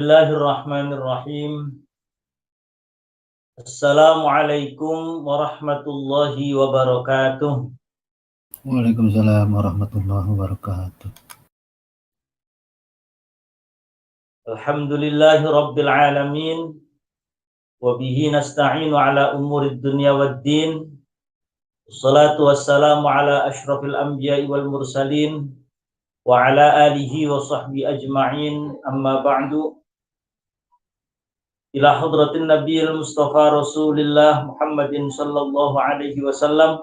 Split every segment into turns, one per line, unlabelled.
Bismillahirrahmanirrahim. Assalamualaikum warahmatullahi wabarakatuh.
Waalaikumsalam warahmatullahi wabarakatuh.
Alhamdulillahi rabbil alamin. Wa bihi nasta'inu ala umurid dunya waddin. Wassalatu wassalamu ala ashrafil anbiya'i wal mursalin wa ala alihi wa sahbihi ajma'in. Amma ba'du. Ila hadratin nabiyil mustafa rasulillah Muhammadin sallallahu alaihi wasallam.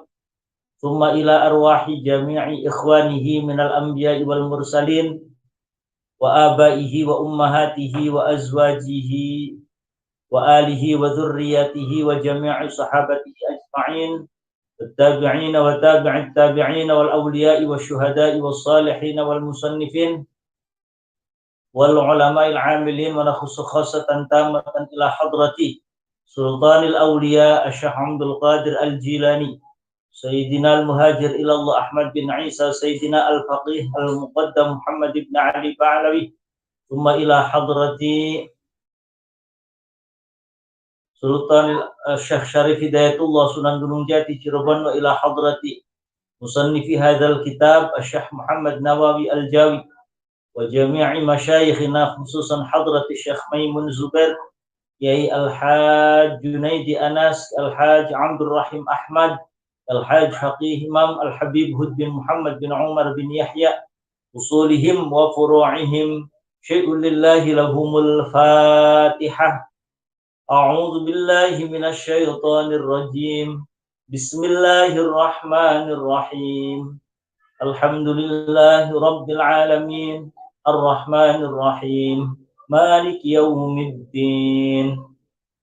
Thumma ila arwahi jami'i ikhwanihi minal anbiya'i wal mursalin wa abaihi wa ummahatihi wa azwajihi wa alihi wa dhurriyyatihi wa jami'i sahabatihi ajma'in wattabi'ina wa tabi'it tabi'ina wal awliya'i wa syuhada'i was salihin wal musannifin wal ulama'il 'amilin wa nakhussu khassatan tamatan ila hadrati sultanil awliya Asy-Syaikh Abdul Qadir Al-Jilani Sayyidina al-Muhajir ilallah Ahmad bin Isa Sayyidina al-Faqih al-Muqaddam Muhammad ibn Ali Ba'alawi Thumma ila hadrati Sultan Syekh Syarif Hidayatullah Sunan Gunung Jati Cirebon wa ila hadrati Musannifi hadzal kitab Syekh Muhammad Nawawi Al-Jawi wa jami'i masyayikhina khususan hadrati Syekh Maimun Zubair Yai Al-Hajj Junaidi Anas Al-Hajj Abdul Rahim Ahmad Al-Hajj Haqih Imam Al-Habib Hud bin Muhammad bin Umar bin Yahya usulihim wa furu'ihim syai'un lillahi lahumul fatihah. A'udzu billahi minasy syaithanir rajim. Bismillahirrahmanirrahim. Alhamdulillahi rabbil alamin. Arrahmanir rahim. Maliki yaumiddin.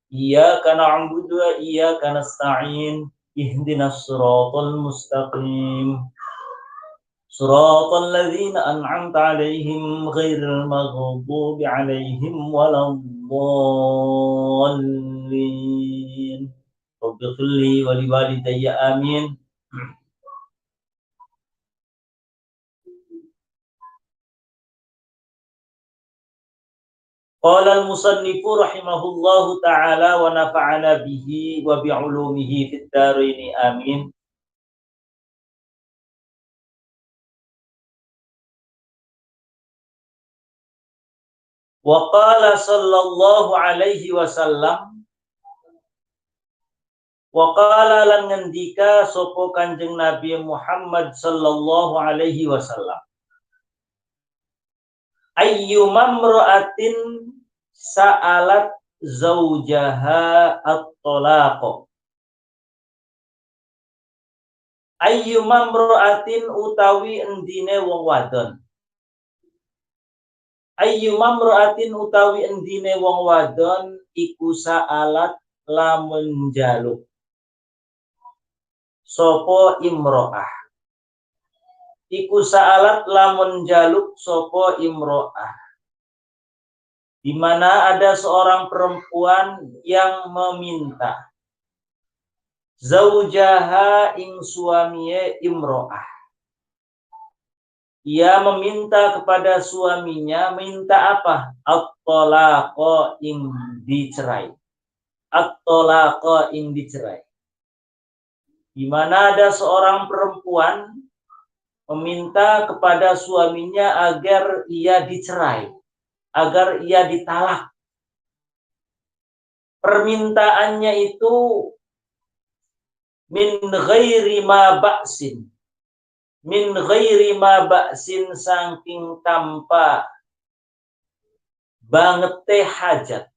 Iyyaka na'budu wa iyyaka nasta'in. Ihdinas siratal mustaqim. Siratal ladzina an'amta 'alaihim ghairil maghdubi 'alaihim waladdallin. Rabbighfirli wa liwalidayya amin. Qala al-musannifu rahimahullahu ta'ala wa nafa'ana bihi wa bi'ulumihi fid dharain amin. Wa qala sallallahu alaihi wasallam wa qala lan ngendika sapa Kanjeng Nabi Muhammad sallallahu alaihi wasallam ayyumamra'atin sa'alat zaujaha at-talaq ayyumamra'atin utawi endine wong wadon ayyumamra'atin utawi endine wong wadon iku sa'alat lamun njaluk sapa imro'ah iku sa'alat lamun njaluk sapa imro'ah di mana ada seorang perempuan yang meminta zaujaha ing suamiye imro'ah. Ia meminta kepada suaminya, minta apa? At-talaqa ing dicerai. At-talaqa ing dicerai. Di mana ada seorang perempuan meminta kepada suaminya agar ia dicerai, agar ia ditalak. Permintaannya itu min ghairi ma ba'sin. Min ghairi ma ba'sin saking tanpa bangete hajat.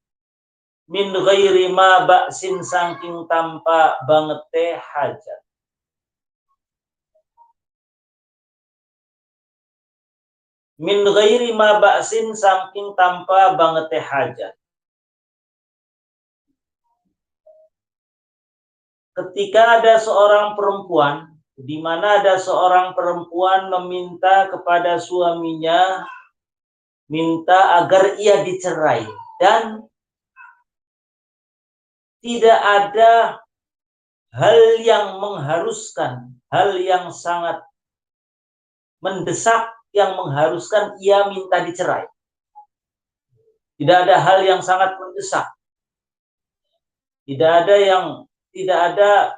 Min ghairi ma ba'sin saking tanpa bangete hajat. Min ghairi ma ba'sin saking tanpa bangete hajat. Ketika ada seorang perempuan, di mana ada seorang perempuan meminta kepada suaminya, minta agar ia dicerai, dan tidak ada hal yang mengharuskan, hal yang sangat mendesak yang mengharuskan ia minta dicerai. Tidak ada hal yang sangat mendesak. Tidak ada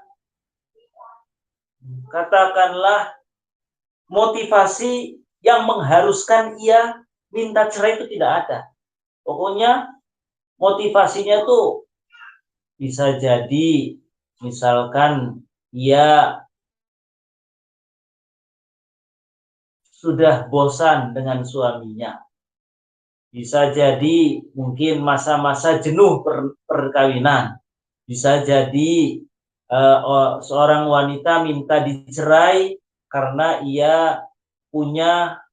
katakanlah motivasi yang mengharuskan ia minta cerai, itu tidak ada. Pokoknya motivasinya tuh bisa jadi misalkan ia sudah bosan dengan suaminya. Bisa jadi mungkin masa-masa jenuh perkawinan. Bisa jadi seorang wanita minta dicerai karena ia punya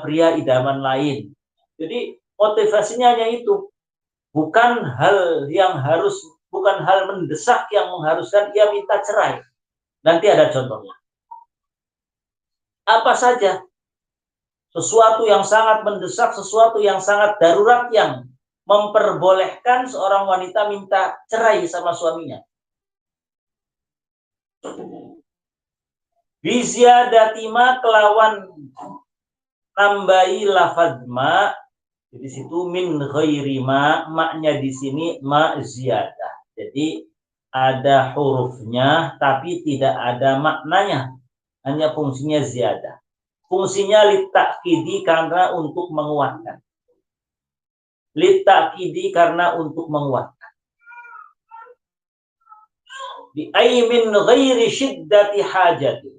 pria idaman lain. Jadi motivasinya hanya itu. Bukan hal mendesak yang mengharuskan ia minta cerai. Nanti ada contohnya. Apa saja? Sesuatu yang sangat mendesak, sesuatu yang sangat darurat yang memperbolehkan seorang wanita minta cerai sama suaminya. Biziyadatima kelawan tambahi lafaz ma. Jadi situ min ghairi ma, maknya di sini ma ziyadah. Jadi ada hurufnya tapi tidak ada maknanya. Hanya fungsinya ziyadah. Fungsinya litakidi karena untuk menguatkan. Litakidi karena untuk menguatkan. Bi aymin ghairi syiddati hajati.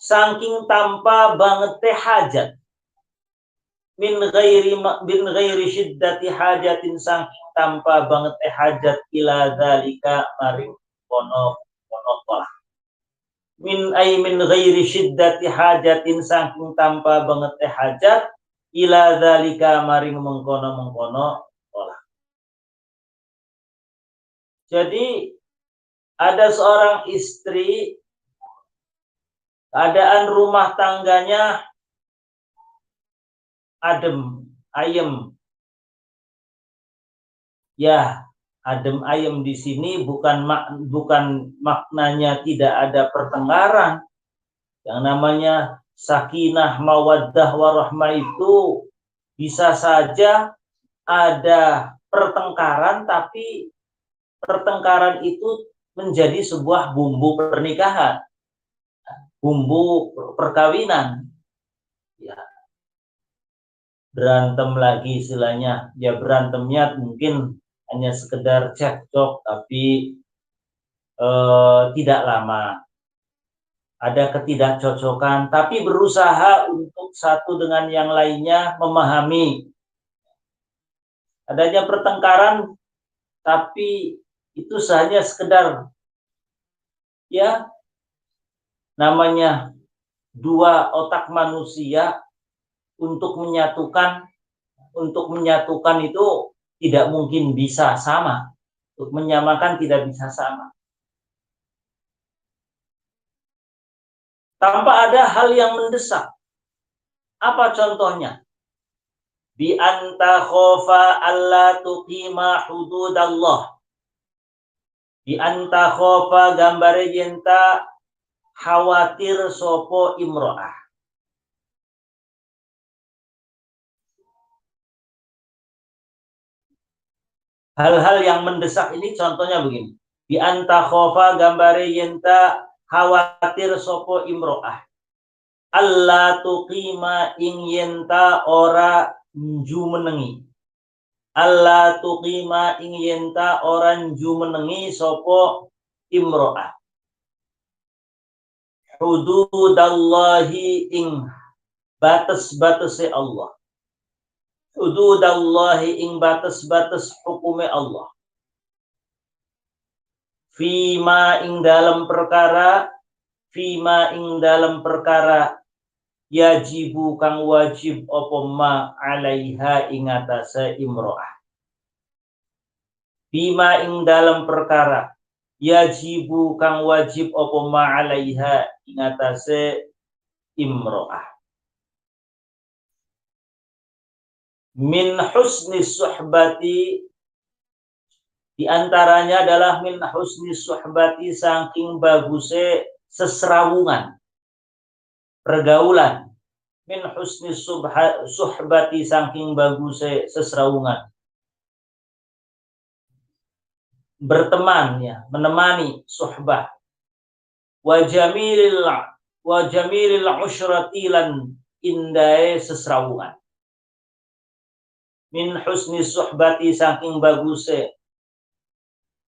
Saking tanpa banget teh hajat. Min ghairi syiddati hajatin, saking tanpa banget teh hajat ila dzalika maring kono polah. Min ghairi syiddati hajatin, saking tanpa banget teh hajat ila dzalika maring mengkono olah. Jadi ada seorang istri, keadaan rumah tangganya adem ayem. Ya, adem ayem di sini bukan maknanya tidak ada pertengkaran. Yang namanya sakinah, mawaddah, warahmah itu bisa saja ada pertengkaran, tapi pertengkaran itu menjadi sebuah bumbu pernikahan, bumbu perkawinan. Ya, berantem lagi istilahnya. Ya, berantemnya mungkin hanya sekedar cekcok, tapi tidak lama. Ada ketidakcocokan, tapi berusaha untuk satu dengan yang lainnya memahami. Adanya pertengkaran, tapi itu hanya sekedar, ya, namanya dua otak manusia untuk menyatukan itu tidak mungkin bisa sama. Untuk menyamakan tidak bisa sama. Tanpa ada hal yang mendesak. Apa contohnya? Bi anta khofa alla tuqima hududallah. Bi anta khofa gambare yenta khawatir sopo imro'ah. Hal-hal yang mendesak ini contohnya begini. Bi anta khofa gambare yenta khawatir sopo imro'ah. Allah tuqima ing yenta ora nju menengi. Allah tuqima ing yenta ora nju menengi sopo imro'ah. Hududallahi ing batas-batasnya Allah. Hududallahi ing batas-batas hukumnya Allah. Fima ing dalam perkara yajibu kang wajib apa ma alaiha ing atase imro'ah. Fima ing dalam perkara yajibu kang wajib apa ma alaiha ing atase imro'ah. Min husni suhbati, di antaranya adalah min husni suhbati, saking bagusnya seserawungan, pergaulan. min husni suhbati saking bagus sesrawungan. Berteman ya, menemani suhbah. Wa jamilil usyrati lan indai sesrawungan. Min husni suhbati saking bagus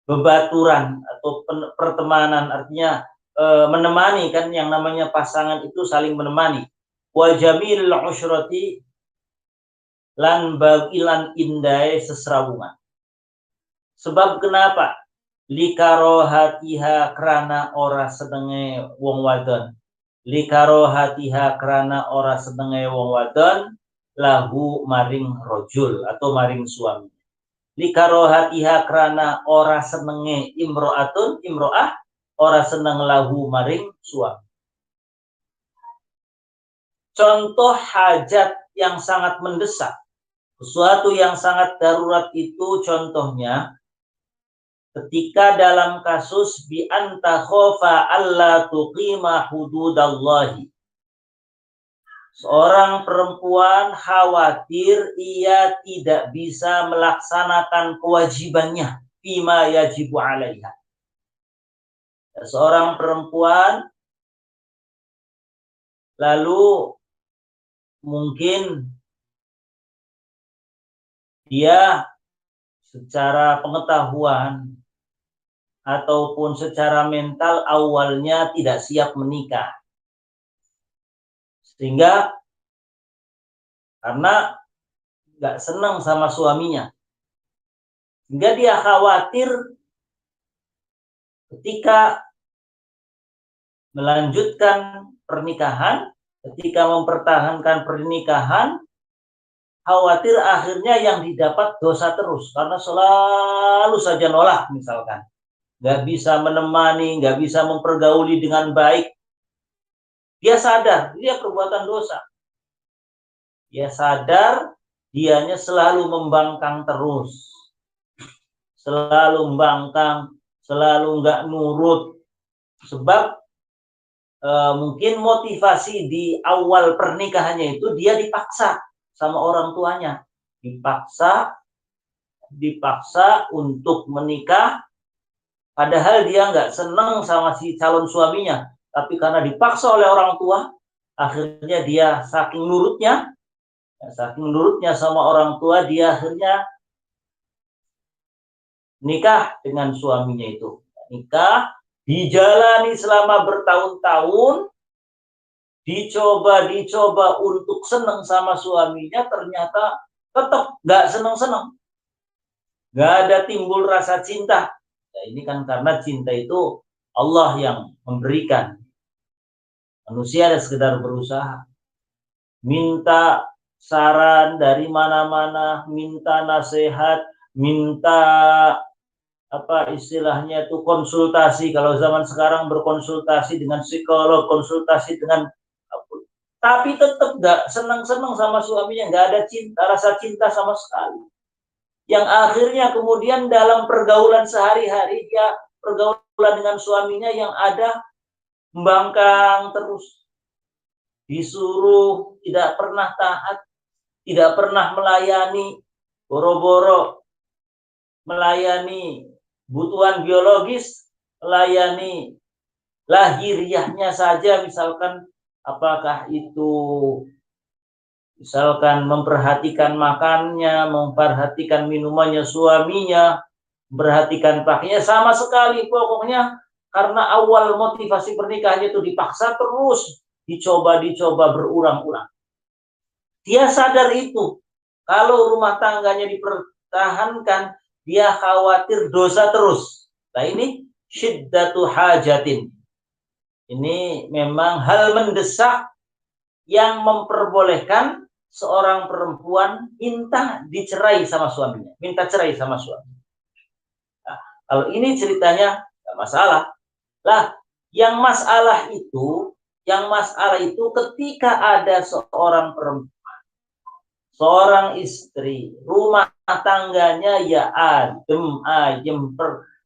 bebaturan atau pertemanan, artinya menemani, kan yang namanya pasangan itu saling menemani. Wa jamilil usyrati lan bagilan indai sesrawungan. Sebab kenapa? Likarohatiha kerana ora sedenge wong wadon. Likarohatiha kerana ora sedenge wong wadon lahu maring rojul atau maring suami. Likarohatiha kerana ora senenge imro'ah ora seneng lahu maring suami. Contoh hajat yang sangat mendesak, sesuatu yang sangat darurat itu contohnya ketika dalam kasus bi anta khofa alla tuqima hududallahi. Seorang perempuan khawatir ia tidak bisa melaksanakan kewajibannya fima yajibu alaiha. Seorang perempuan lalu mungkin dia secara pengetahuan ataupun secara mental awalnya tidak siap menikah. Sehingga karena nggak senang sama suaminya, sehingga dia khawatir ketika melanjutkan pernikahan, ketika mempertahankan pernikahan, khawatir akhirnya yang didapat dosa terus karena selalu saja nolak, misalkan nggak bisa menemani, nggak bisa mempergauli dengan baik. Dia sadar dia perbuatan dosa. Dia sadar dianya selalu membangkang terus, selalu membangkang, selalu nggak nurut. Sebab mungkin motivasi di awal pernikahannya itu dia dipaksa sama orang tuanya, dipaksa untuk menikah, padahal dia nggak senang sama si calon suaminya, tapi karena dipaksa oleh orang tua, akhirnya dia saking nurutnya sama orang tua, dia akhirnya nikah dengan suaminya itu. Nikah dijalani selama bertahun-tahun, dicoba untuk senang sama suaminya, ternyata tetap nggak senang-senang, nggak ada timbul rasa cinta. Nah, ini kan karena cinta itu Allah yang memberikan. Manusia ada sekedar berusaha, minta saran dari mana-mana, minta nasihat, minta apa istilahnya itu konsultasi. Kalau zaman sekarang berkonsultasi dengan psikolog, konsultasi dengan, tapi tetap nggak senang-senang sama suaminya, nggak ada rasa cinta sama sekali. Yang akhirnya kemudian dalam pergaulan sehari-hari, dia pergaulan dengan suaminya yang ada membangkang terus, disuruh tidak pernah taat, tidak pernah melayani, boro-boro melayani kebutuhan biologis, melayani lahiriahnya saja, misalkan apakah itu misalkan memperhatikan makannya, memperhatikan minumannya suaminya, memperhatikan pakaiannya, sama sekali. Pokoknya karena awal motivasi pernikahannya itu dipaksa terus, dicoba berulang-ulang. Dia sadar itu, kalau rumah tangganya dipertahankan, dia khawatir dosa terus. Nah ini syiddatu hajatin. Ini memang hal mendesak yang memperbolehkan seorang perempuan minta dicerai sama suaminya, minta cerai sama suami. Nah, kalau ini ceritanya nggak masalah. Lah, yang masalah itu ketika ada seorang perempuan, seorang istri, rumah tangganya ya adem ayem,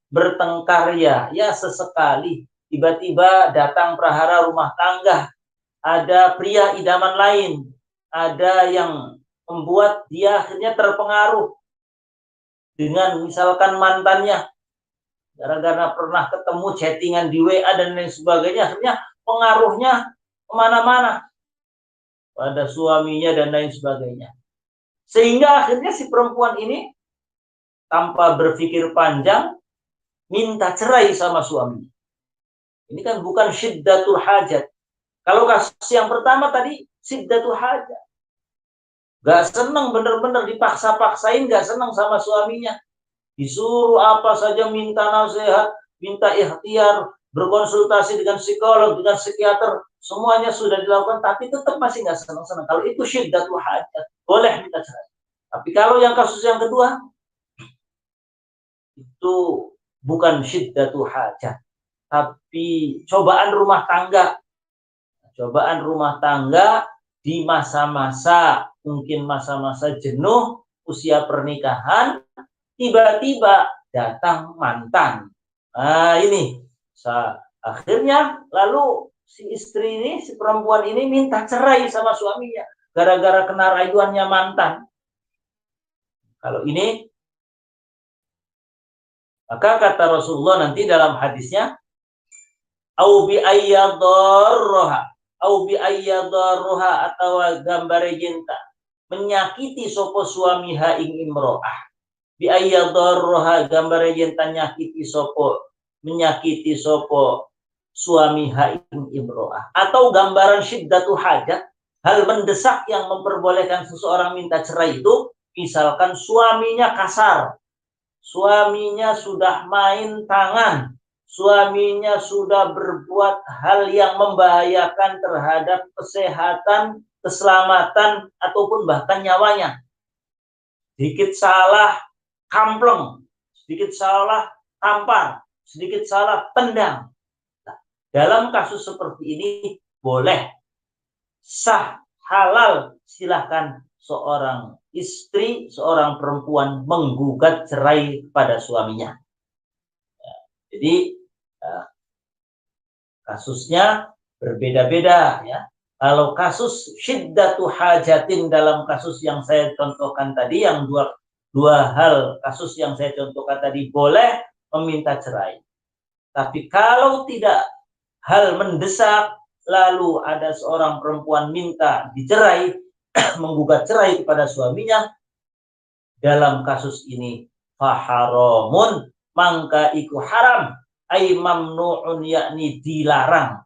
bertengkar ya sesekali, tiba-tiba datang prahara rumah tangga, ada pria idaman lain, ada yang membuat dia akhirnya terpengaruh dengan misalkan mantannya, gara-gara pernah ketemu chattingan di WA dan lain sebagainya, akhirnya pengaruhnya kemana-mana pada suaminya dan lain sebagainya. Sehingga akhirnya si perempuan ini tanpa berpikir panjang minta cerai sama suaminya. Ini kan bukan syiddatul hajat. Kalau kasus yang pertama tadi syiddatul hajat. Gak seneng, bener-bener dipaksa-paksain, gak seneng sama suaminya. Disuruh apa saja, minta nasihat, minta ikhtiar, berkonsultasi dengan psikolog, dengan psikiater, semuanya sudah dilakukan, tapi tetap masih nggak senang-senang. Kalau itu syiddatul hajat, boleh minta cerai. Tapi kalau yang kasus yang kedua, itu bukan syiddatul hajat, tapi cobaan rumah tangga. Cobaan rumah tangga di masa-masa, mungkin masa-masa jenuh, usia pernikahan, tiba-tiba datang mantan. Nah ini, akhirnya lalu si istri ini, si perempuan ini minta cerai sama suaminya gara-gara kena rayuannya mantan. Kalau ini, maka kata Rasulullah nanti dalam hadisnya, au bi ayyadharroha, au bi ayyadharroha, atau gambare jenta menyakiti sopo suami ha ing imro'ah, bi ayyadharroha gambare jenta nyakiti sopo, menyakiti sopo suami ha ing imro'ah, atau gambaran syiddatu hajat, hal mendesak yang memperbolehkan seseorang minta cerai itu, misalkan suaminya kasar, suaminya sudah main tangan, suaminya sudah berbuat hal yang membahayakan terhadap kesehatan, keselamatan, ataupun bahkan nyawanya. Sedikit salah kampleng, sedikit salah tampar, sedikit salah tendang. Nah, dalam kasus seperti ini boleh, sah, halal, silahkan seorang istri, seorang perempuan menggugat cerai pada suaminya. Jadi kasusnya berbeda-beda ya. Kalau kasus syiddatu hajatin dalam kasus yang saya contohkan tadi, yang dua hal kasus yang saya contohkan tadi, boleh meminta cerai. Tapi kalau tidak hal mendesak, lalu ada seorang perempuan minta dicerai, menggugat cerai kepada suaminya, dalam kasus ini faharamun, mangka iku haram, ay mamnu'un, yakni dilarang.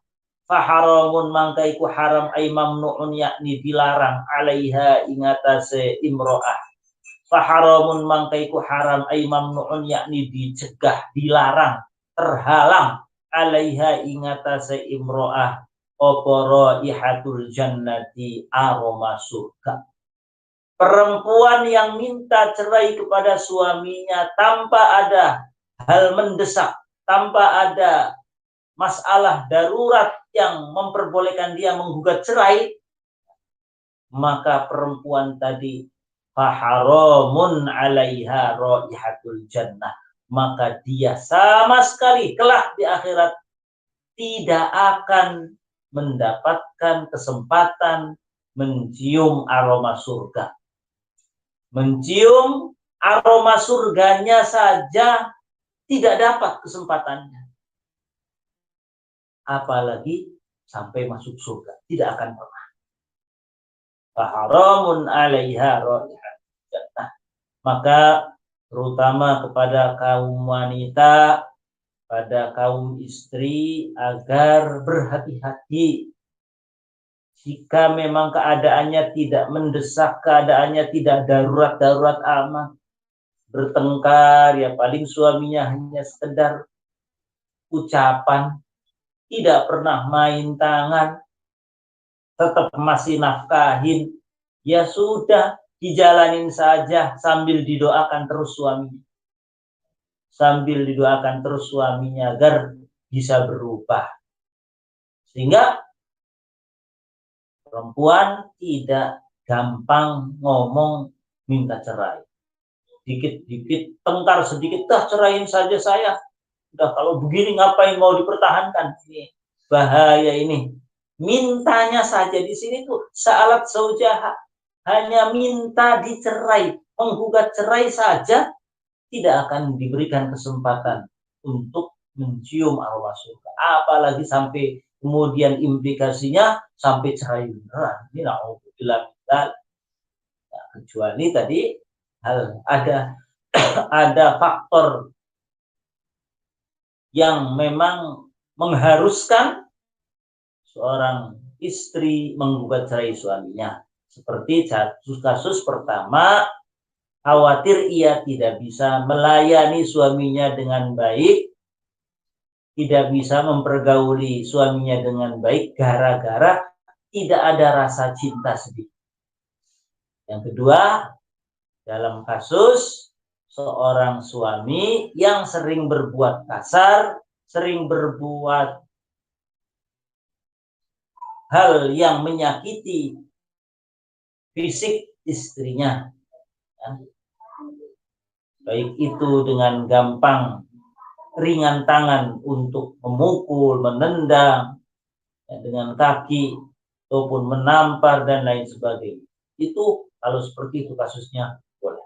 Faharamun, mangka iku haram, ay mamnu'un, yakni dilarang, alaiha ingatase imro'ah. Faharamun, mangka iku haram, ay mamnu'un, yakni dicegah, dilarang, terhalang, alaiha ingatase imro'ah, oporo ihatul jannati, aroma surga. Perempuan yang minta cerai kepada suaminya tanpa ada hal mendesak, tanpa ada masalah darurat yang memperbolehkan dia menggugat cerai, maka perempuan tadi faharamun alaiha raihatul jannah, maka dia sama sekali kelak di akhirat tidak akan mendapatkan kesempatan mencium aroma surga. Mencium aroma surganya saja tidak dapat kesempatannya, apalagi sampai masuk surga, tidak akan pernah. Faharamun alaiha raihatul jannah. Maka terutama kepada kaum wanita, pada kaum istri, agar berhati-hati. Jika memang keadaannya tidak mendesak, keadaannya tidak darurat-darurat amat, bertengkar, ya paling suaminya hanya sekedar ucapan, tidak pernah main tangan, tetap masih nafkahin, ya sudah, dijalanin saja sambil didoakan terus suaminya. Sambil didoakan terus suaminya agar bisa berubah. Sehingga perempuan tidak gampang ngomong minta cerai. Dikit-dikit tengkar sedikit, dah cerain saja saya. Udah kalau begini ngapain mau dipertahankan? Ini bahaya ini. Mintanya saja di sini tuh sa'alat zaujaha, hanya minta dicerai, menggugat cerai saja tidak akan diberikan kesempatan untuk mencium aroma surga. Apalagi sampai kemudian implikasinya sampai cerai beneran. Ini na'udzubillah. Nah, kecuali tadi ada faktor yang memang mengharuskan seorang istri menggugat cerai suaminya. Seperti kasus pertama, khawatir ia tidak bisa melayani suaminya dengan baik, tidak bisa mempergauli suaminya dengan baik gara-gara tidak ada rasa cinta sedikit. Yang kedua, dalam kasus seorang suami yang sering berbuat kasar, sering berbuat hal yang menyakiti fisik istrinya, baik itu dengan gampang ringan tangan untuk memukul, menendang dengan kaki ataupun menampar dan lain sebagainya. Itu kalau seperti itu kasusnya boleh.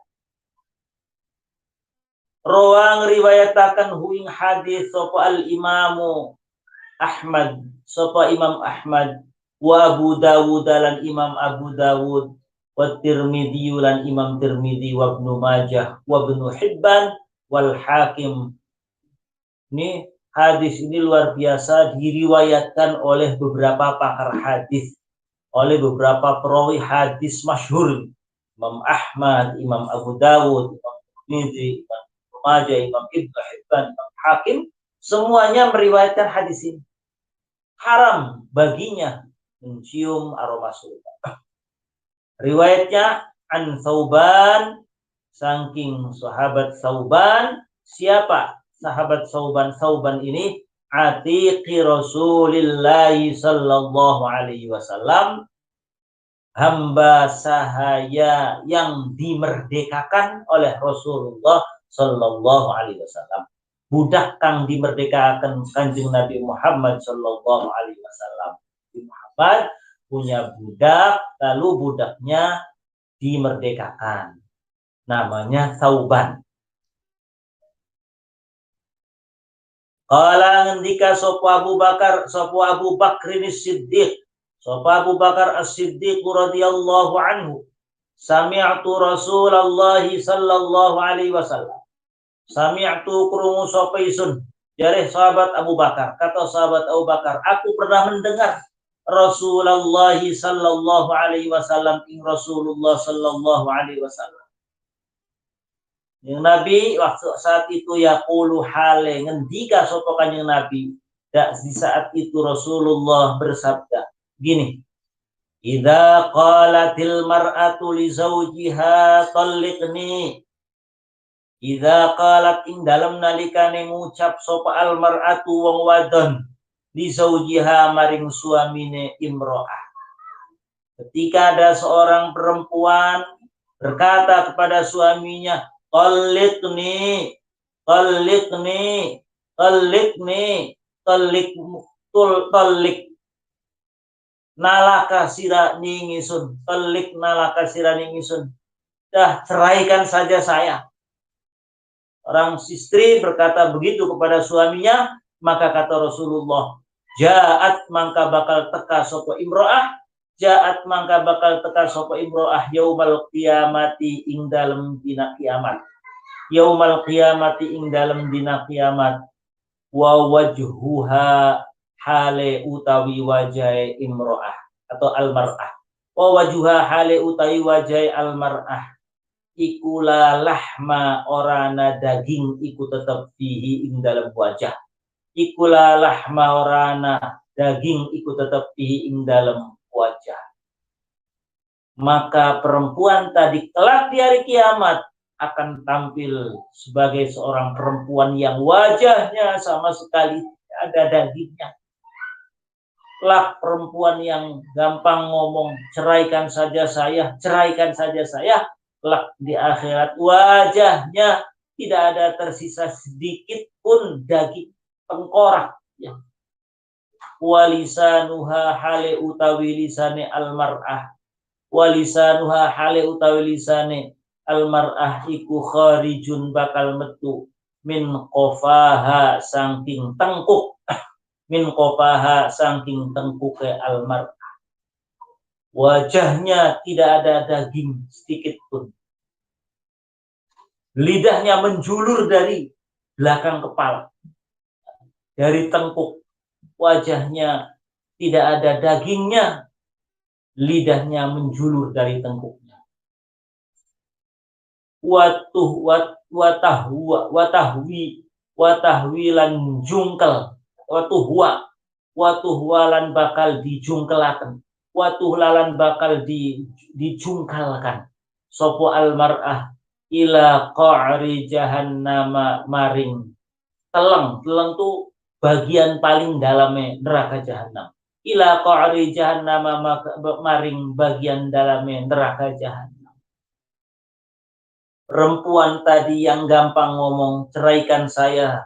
Rawang riwayatakan huing hadis sapa al imamu Ahmad, sapa Imam Ahmad, wa Abu Dawud lan Imam Abu Dawud, wa Tirmidzi lan Imam Tirmidzi, wa Ibnu Majah, wa Ibnu Hibban, wal Hakim. Ini hadis ini luar biasa diriwayatkan oleh beberapa pakar hadis, oleh beberapa perawi hadis masyhur, Imam Ahmad, Imam Abu Dawud, Imam Tirmidzi, Imam Ibnu Majah, Imam Ibnu Hibban, Imam Hakim, semuanya meriwayatkan hadis ini. Haram baginya mencium aroma surga. Riwayatnya an Thauban, saking sahabat Thauban. Siapa sahabat Thauban? Thauban ini atiqi Rasulillah sallallahu alaihi wasallam, hamba sahaya yang dimerdekakan oleh Rasulullah sallallahu alaihi wasallam. Budak kang dimerdekakan Kanjeng Nabi Muhammad sallallahu alaihi wasallam. Muhammad punya budak, lalu budaknya dimerdekakan. Namanya Thauban. Qala ngendika sapa Abu Bakr As-Siddiq, sapa Abu Bakar As-Siddiq radhiyallahu anhu, sami'tu Rasulullah sallallahu alaihi wasallam. Sami'tu krungu sapa isun, jareh sahabat Abu Bakar, kata sahabat Abu Bakar, aku pernah mendengar Rasulullah sallallahu alaihi wasallam, ing Rasulullah sallallahu alaihi wasallam. Yang Nabi waktu saat itu yaqulu hale ngendika sapa kanjeng Nabi, dak di saat itu Rasulullah bersabda gini, idza qalatil mar'atu li zawjiha talliqni, idza qalat ing dalem nalikane ngucap sapa al mar'atu wong wadon li zawjiha maring suamine imro'ah. Ketika ada seorang perempuan berkata kepada suaminya, talliqni, talliqni, talliqni, tallik nalaka sira ningisun, tallik nalaka sira ningisun, dah ceraikan saja saya. Orang istri berkata begitu kepada suaminya, maka kata Rasulullah, ja'at mangka bakal teka sapa imro'ah, ja'at mangka bakal teka sapa imro'ah yaumal qiyamati ing dalem dina kiamat. Yaumal qiyamati ing dalem dina kiamat, wa wajhuha hale utawi wajai imro'ah atau almar'ah. Wa wajhuha hale utawi wajai almar'ah, ikula lahma orana daging iku tetap fihi ing dalam wajah. Ikula lahma orana daging iku tetap fihi ing dalam wajah. Maka perempuan tadi kelak di hari kiamat akan tampil sebagai seorang perempuan yang wajahnya sama sekali tidak ada dagingnya. Kelak perempuan yang gampang ngomong, ceraikan saja saya, ceraikan saja saya. Kelak di akhirat wajahnya tidak ada tersisa sedikit pun daging tengkorak. Ya. walisanuha hale utawi lisane almar'ah, walisanuha hale utawi lisane almar'ah iku kharijun bakal metu min qafaha saking tengkuk min qafaha saking tengkuke almar'ah. Wajahnya tidak ada daging sedikit pun. Lidahnya menjulur dari belakang kepala, dari tengkuk. Wajahnya tidak ada dagingnya, lidahnya menjulur dari tengkuknya. Watahwi lan jungkel, watuhwa lan bakal dijungkelaken, watuhlalan bakal dijungkalkan sopo almar'ah ila qa'ri jahannama maring teleng tuh bagian paling dalamnya neraka jahanam. Ila qa'ri jahannama maring bagian dalamnya neraka jahanam. Perempuan tadi yang gampang ngomong, ceraikan saja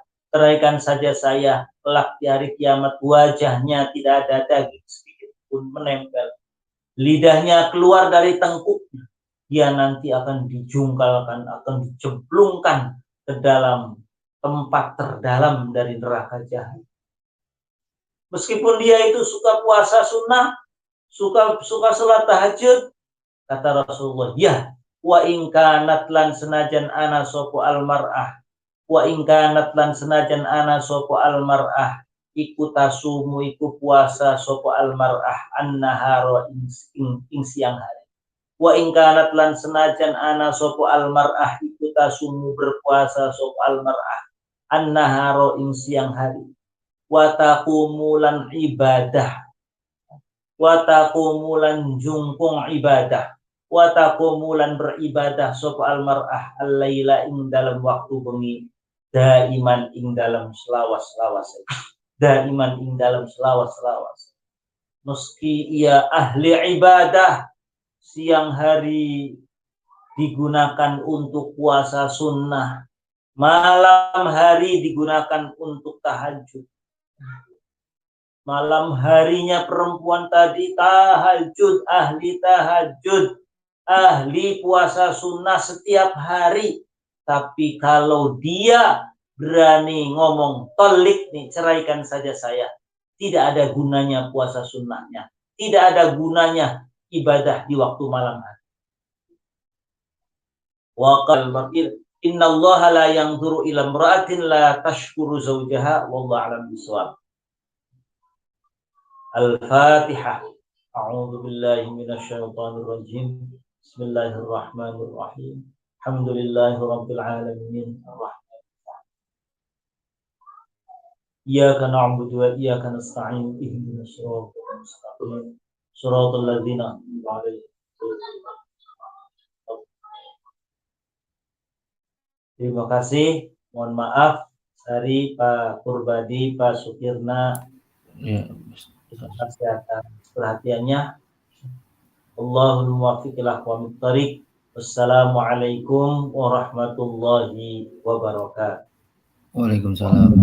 saya, kelak di hari kiamat wajahnya tidak ada daging sedikit pun menempel. Lidahnya keluar dari tengkuknya. Dia nanti akan dijungkalkan, akan dicemplungkan ke dalam tempat terdalam dari neraka jahanam. Meskipun dia itu suka puasa sunnah, suka sholat tahajud, kata Rasulullah, ya, wa in kanat lan senajan ana sopo almar'ah, wa in kanat lan senajan ana sopo almar'ah, iku tasumu iku puasa sopo almar'ah an-nahara ing siang hari. Wa in kanat lan senajan ana sopo almar'ah iku tasumu berpuasa sopo almar'ah an-nahara ing siang hari. Wa taqumulan ibadah, wa taqumulan jungkung ibadah, wa taqumulan beribadah sopo almar'ah al-laila ing dalam waktu bengi, daiman ing dalam selawas-lawas, daiman ing dalam selawas-lawas. Meski ia ahli ibadah, siang hari digunakan untuk puasa sunnah, malam hari digunakan untuk tahajud. Malam harinya perempuan tadi tahajud, ahli puasa sunnah setiap hari. Tapi kalau dia berani ngomong tolik nih, ceraikan saja saya, tidak ada gunanya puasa sunnahnya, tidak ada gunanya ibadah di waktu malam hari. Wa qal mar'il innallaha la yanzuru ila imra'atin la tashkuru zawjaha wallahu a'lam bishawab. Al-Fatihah. A'udzu billahi minasy syaithanir rajim. Bismillahirrahmanirrahim. Alhamdulillahirabbil alamin. Iyyaka na'budu wa iyyaka nasta'in. Ihdinas siratal mustaqim. Shiratal ladzina an'amta 'alaihim. Terima kasih. Mohon maaf dari Pak Purbadi, Pak Sukirna.
Ya,
terima kasih atas perhatiannya. Allahul muwaffiq ila aqwamit thariq. Wassalamualaikum warahmatullahi wabarakatuh.
Waalaikumsalam.